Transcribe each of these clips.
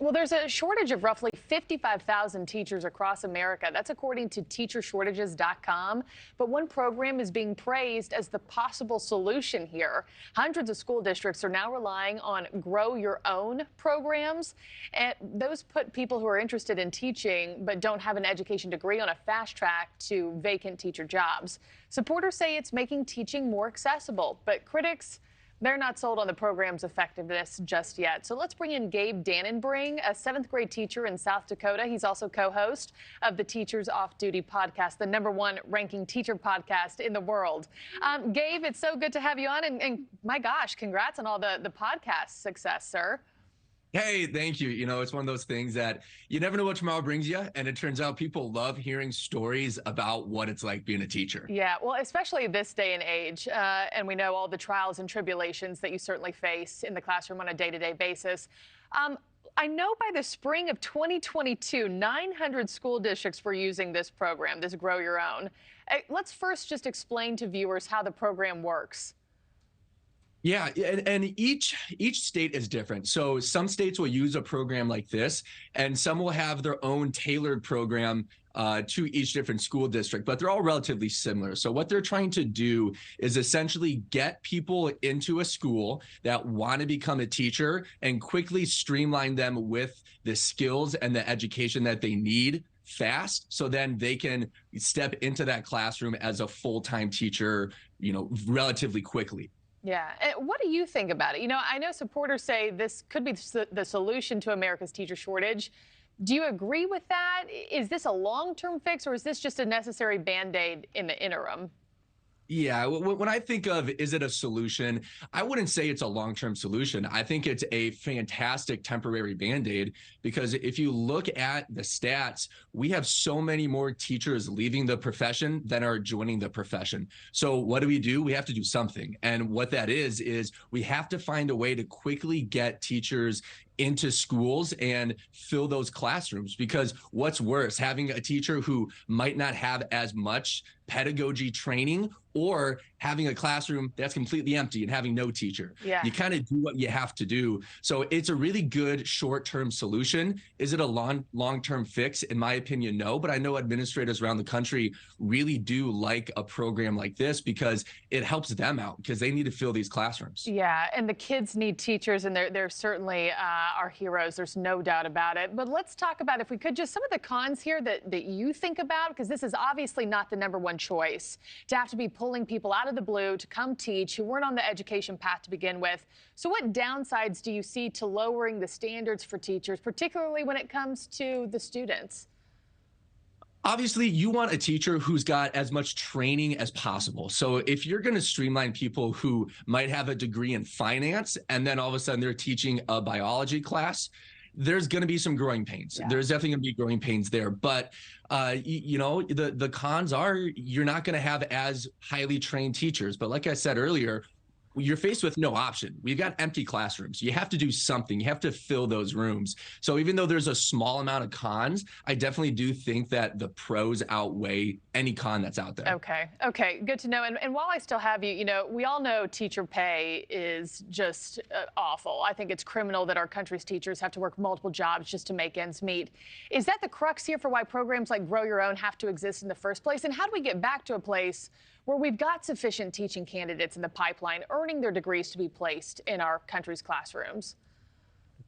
Well, there's a shortage of roughly 55,000 teachers across America. That's according to teachershortages.com. But one program is being praised as the possible solution here. Hundreds of school districts are now relying on grow your own programs. And those put people who are interested in teaching but don't have an education degree on a fast track to vacant teacher jobs. Supporters say it's making teaching more accessible, but critics, they're not sold on the program's effectiveness just yet. So let's bring in Gabe Dannenbring, a 7th grade teacher in South Dakota. He's also co-host of the Teachers Off Duty podcast, the #1 ranking teacher podcast in the world. Gabe, it's so good to have you on. And my gosh, congrats on all the podcast success, sir. Hey, thank you. You know, it's one of those things that you never know what tomorrow brings you. And it turns out people love hearing stories about what it's like being a teacher. Yeah, well, especially this day and age. And we know all the trials and tribulations that you certainly face in the classroom on a day-to-day basis. I know by the spring of 2022, 900 school districts were using this program, this Grow Your Own. Let's first just explain to viewers how the program works. Yeah, and each state is different. So some states will use a program like this, and some will have their own tailored program to each different school district, but they're all relatively similar. So what they're trying to do is essentially get people into a school that want to become a teacher and quickly streamline them with the skills and the education that they need fast, so then they can step into that classroom as a full-time teacher, you know, relatively quickly. Yeah. And what do you think about it? You know, I know supporters say this could be the solution to America's teacher shortage. Do you agree with that? Is this a long-term fix, or is this just a necessary Band-Aid in the interim? Yeah, when I think of, is it a solution? I wouldn't say it's a long-term solution. I think it's a fantastic temporary Band-Aid, because if you look at the stats, we have so many more teachers leaving the profession than are joining the profession. So what do? We have to do something. And what that is we have to find a way to quickly get teachers into schools and fill those classrooms, because what's worse, having a teacher who might not have as much pedagogy training, or having a classroom that's completely empty and having no teacher. Yeah. You kind of do what you have to do. So it's a really good short-term solution. Is it a long-term fix? In my opinion, no. But I know administrators around the country really do like a program like this, because it helps them out, because they need to fill these classrooms. Yeah, and the kids need teachers, and they're certainly our heroes. There's no doubt about it. But let's talk about, if we could, just some of the cons here that you think about, because this is obviously not the #1 choice, to have to be pulling people out of the blue to come teach who weren't on the education path to begin with. So what downsides do you see to lowering the standards for teachers, particularly when it comes to the students? Obviously, you want a teacher who's got as much training as possible. So if you're going to streamline people who might have a degree in finance, and then all of a sudden they're teaching a biology class, there's going to be some growing pains. Yeah. There's definitely going to be growing pains there. But, you know, the cons are you're not going to have as highly trained teachers. But like I said earlier, you're faced with no option. We've got empty classrooms. You have to do something. You have to fill those rooms. So even though there's a small amount of cons, I definitely do think that the pros outweigh any con that's out there. Okay, good to know. And while I still have you, you know, we all know teacher pay is just awful. I think it's criminal that our country's teachers have to work multiple jobs just to make ends meet. Is that the crux here for why programs like Grow Your Own have to exist in the first place? And how do we get back to a place where we've got sufficient teaching candidates in the pipeline earning their degrees to be placed in our country's classrooms?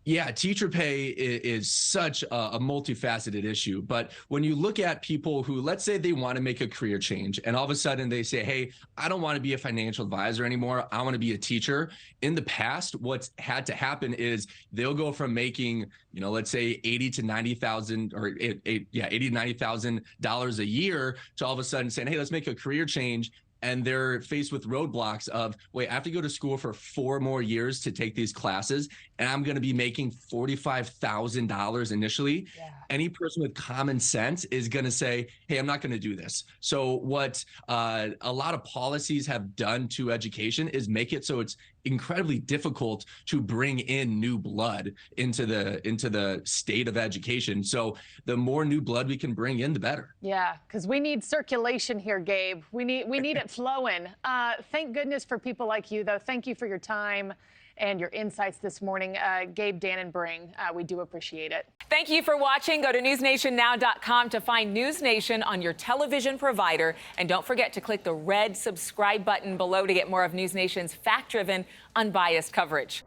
Yeah, teacher pay is such a multifaceted issue. But when you look at people who, let's say they want to make a career change, and all of a sudden they say, hey, I don't want to be a financial advisor anymore. I want to be a teacher. In the past, what's had to happen is they'll go from making, you know, let's say $80,000 to $90,000 or $80,000 to $90,000 a year, to all of a sudden saying, hey, let's make a career change. And they're faced with roadblocks of, wait, I have to go to school for 4 more years to take these classes, and I'm going to be making $45,000 initially. Yeah. Any person with common sense is going to say, hey, I'm not going to do this. So what a lot of policies have done to education is make it so it's incredibly difficult to bring in new blood into the state of education. So the more new blood we can bring in, the better. Yeah, because we need circulation here, Gabe. We need it flowing. Thank goodness for people like you, though. Thank you for your time and your insights this morning. Gabe Dannenbring, we do appreciate it. Thank you for watching. Go to newsnationnow.com to find NewsNation on your television provider. And don't forget to click the red subscribe button below to get more of NewsNation's fact-driven, unbiased coverage.